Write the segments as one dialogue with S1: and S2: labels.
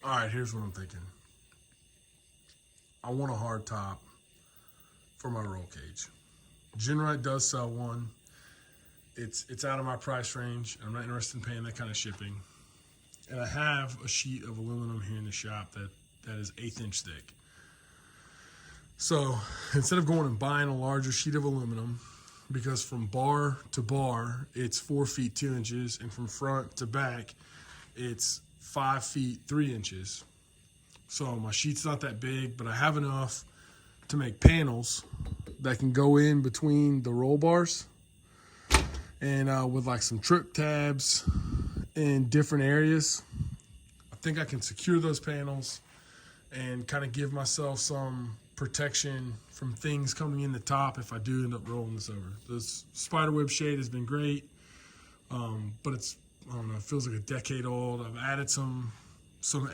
S1: All right, here's what I'm thinking. I want a hard top for my roll cage. GenRight does sell one. It's out of my price range. I'm not interested in paying that kind of shipping. And I have a sheet of aluminum here in the shop that is 1/8 inch thick. So instead of going and buying a larger sheet of aluminum, because from bar to bar it's 4 feet 2 inches, and from front to back it's 5 feet 3 inches. So my sheet's not that big, but I have enough to make panels that can go in between the roll bars, and with like some trip tabs in different areas, I think I can secure those panels and kind of give myself some protection from things coming in the top if I do end up rolling this over. This spiderweb shade has been great, but it's, I don't know, it feels like a decade old. I've added some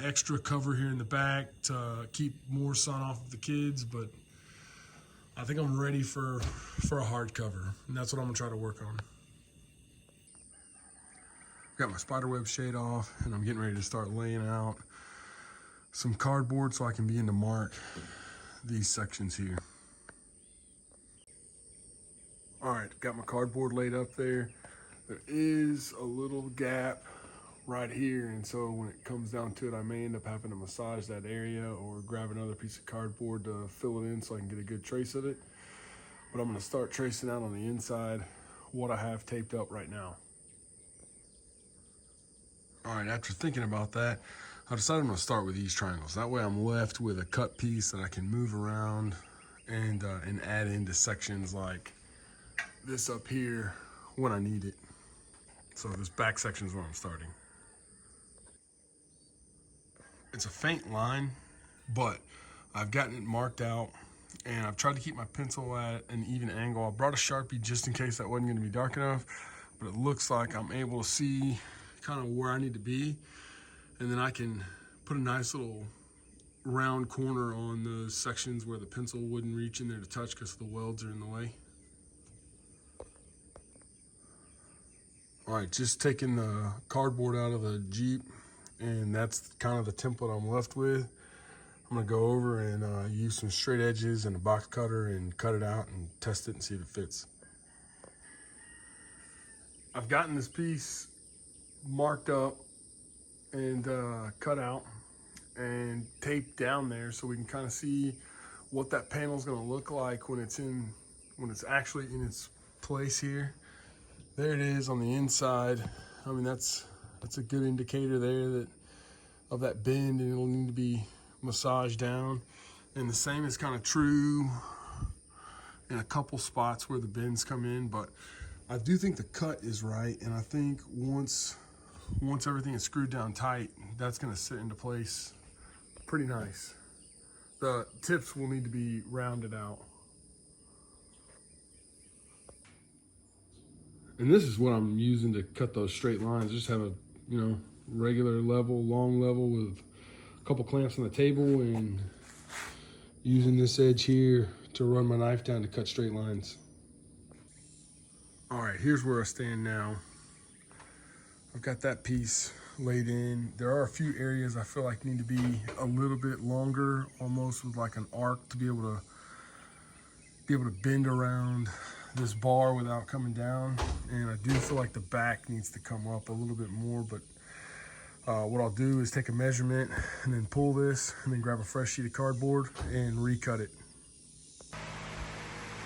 S1: extra cover here in the back to keep more sun off of the kids, but I think I'm ready for a hard cover, and that's what I'm gonna try to work on. Got my spiderweb shade off, and I'm getting ready to start laying out some cardboard so I can begin to mark these sections here. All right, got my cardboard laid up there. There is a little gap right here, and so when it comes down to it, I may end up having to massage that area or grab another piece of cardboard to fill it in so I can get a good trace of it. But I'm gonna start tracing out on the inside what I have taped up right now. All right, after thinking about that, I decided I'm gonna start with these triangles. That way I'm left with a cut piece that I can move around and add into sections like this up here when I need it. So this back section is where I'm starting. It's a faint line, but I've gotten it marked out, and I've tried to keep my pencil at an even angle. I brought a Sharpie just in case that wasn't gonna be dark enough, but it looks like I'm able to see kind of where I need to be, and then I can put a nice little round corner on those sections where the pencil wouldn't reach in there to touch because the welds are in the way. All right, just taking the cardboard out of the Jeep, and that's kind of the template I'm left with. I'm gonna go over and use some straight edges and a box cutter and cut it out and test it and see if it fits. I've gotten this piece marked up and cut out and taped down there so we can kind of see what that panel is going to look like when it's actually in its place here. There it is on the inside. I mean, that's a good indicator there of that bend, and it'll need to be massaged down. And the same is kind of true in a couple spots where the bends come in, but I do think the cut is right, and I think once everything is screwed down tight, that's gonna sit into place pretty nice. The tips will need to be rounded out. And this is what I'm using to cut those straight lines. Just have a, regular level, long level with a couple clamps on the table, and using this edge here to run my knife down to cut straight lines. All right, here's where I stand now. I've got that piece laid in. There are a few areas I feel like need to be a little bit longer, almost with like an arc, to be able to bend around this bar without coming down. And I do feel like the back needs to come up a little bit more, but what I'll do is take a measurement and then pull this and then grab a fresh sheet of cardboard and recut it.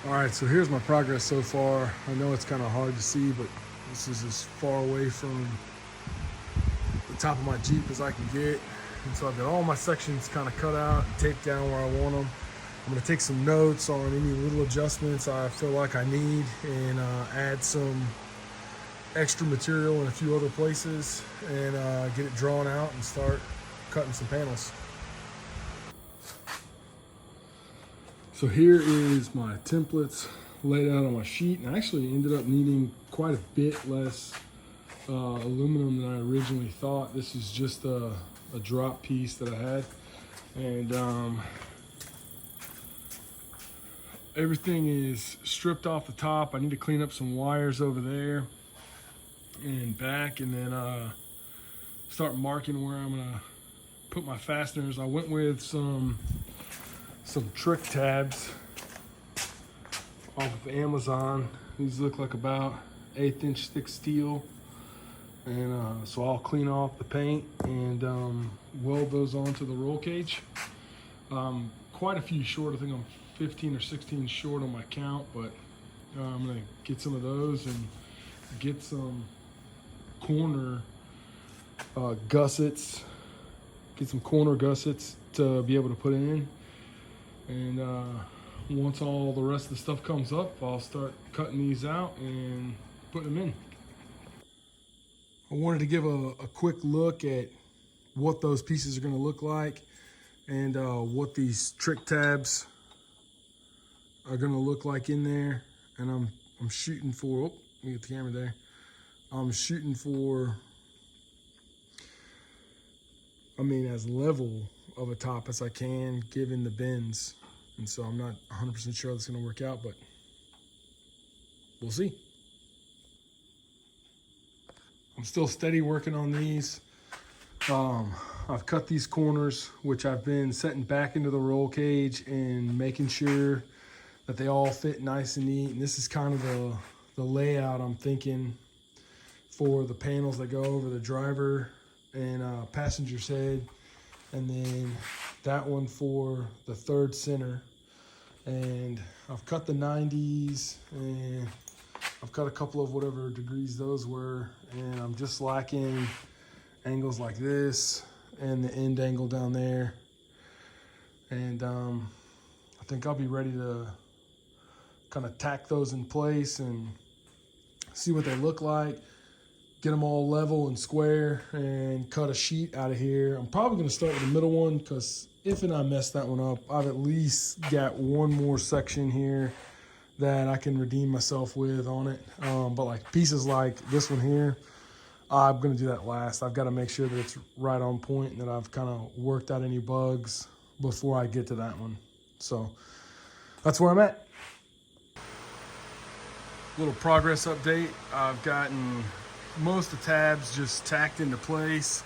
S1: All right, so here's my progress so far. I know it's kind of hard to see, but this is as far away from the top of my Jeep as I can get. And so I've got all my sections kind of cut out and taped down where I want them. I'm gonna take some notes on any little adjustments I feel like I need, and add some extra material in a few other places, and get it drawn out and start cutting some panels. So here is my templates laid out on my sheet, and I actually ended up needing quite a bit less aluminum than I originally thought. This is just a drop piece that I had, and everything is stripped off the top. I need to clean up some wires over there and back, and then start marking where I'm gonna put my fasteners. I went with some trick tabs off of Amazon. These look like about 1/8 inch thick steel. And so I'll clean off the paint and weld those onto the roll cage. Quite a few short. I think I'm 15 or 16 short on my count, but I'm gonna get some of those and get some corner gussets. Get some corner gussets to be able to put in. And once all the rest of the stuff comes up, I'll start cutting these out and putting them in. I wanted to give a quick look at what those pieces are going to look like and what these trick tabs are going to look like in there. And I'm shooting for, oh, let me get the camera there. I'm shooting for, as level of a top as I can, given the bends. And so I'm not 100% sure that's going to work out, but we'll see. I'm still steady working on these. I've cut these corners, which I've been setting back into the roll cage and making sure that they all fit nice and neat. And this is kind of the layout I'm thinking for the panels that go over the driver and passenger's head. And then that one for the third center. And I've cut the 90s and I've cut a couple of whatever degrees those were, and I'm just lacking angles like this and the end angle down there. And I think I'll be ready to kind of tack those in place and see what they look like, get them all level and square, and cut a sheet out of here. I'm probably going to start with the middle one, because if and I mess that one up, I've at least got one more section here that I can redeem myself with on it. But like pieces like this one here, I'm gonna do that last. I've got to make sure that it's right on point and that I've kind of worked out any bugs before I get to that one. So that's where I'm at. Little progress update. I've gotten most of the tabs just tacked into place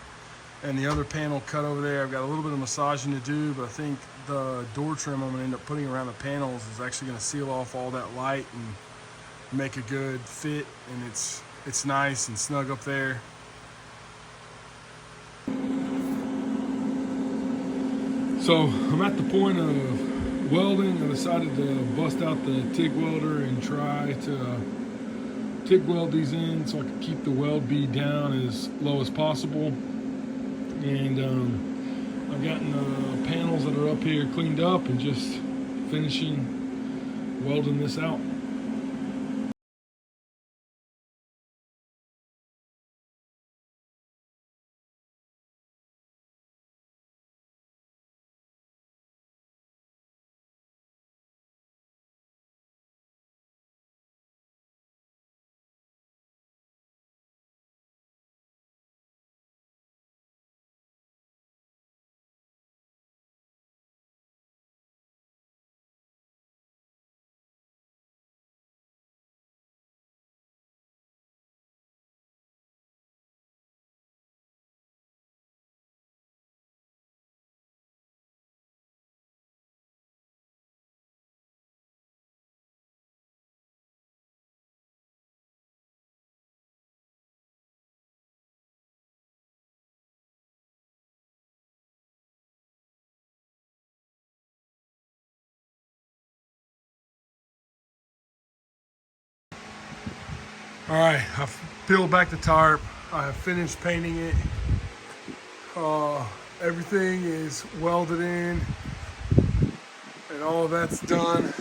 S1: and the other panel cut over there. I've got a little bit of massaging to do, but I think the door trim I'm gonna end up putting around the panels is actually gonna seal off all that light and make a good fit, and it's nice and snug up there. So I'm at the point of welding. I decided to bust out the TIG welder and try to TIG weld these in so I can keep the weld bead down as low as possible. And I've gotten the panels that are up here cleaned up and just finishing welding this out. All right, I've peeled back the tarp. I have finished painting it. Everything is welded in and all of that's done.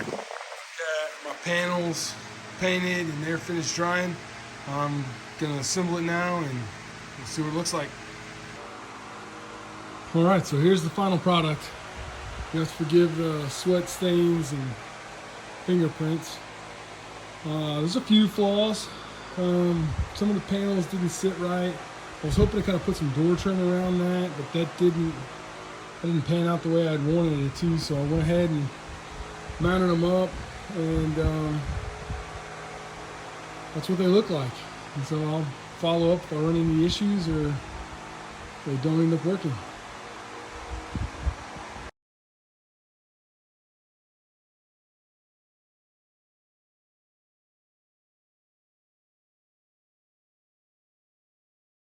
S1: Got my panels painted and they're finished drying. I'm gonna assemble it now and we'll see what it looks like. All right, so here's the final product. Just forgive the sweat stains and fingerprints. There's a few flaws. Some of the panels didn't sit right. I was hoping to kind of put some door trim around that, but that didn't pan out the way I'd wanted it to. So I went ahead and mounted them up, and that's what they look like. And so I'll follow up if I run into issues or they don't end up working.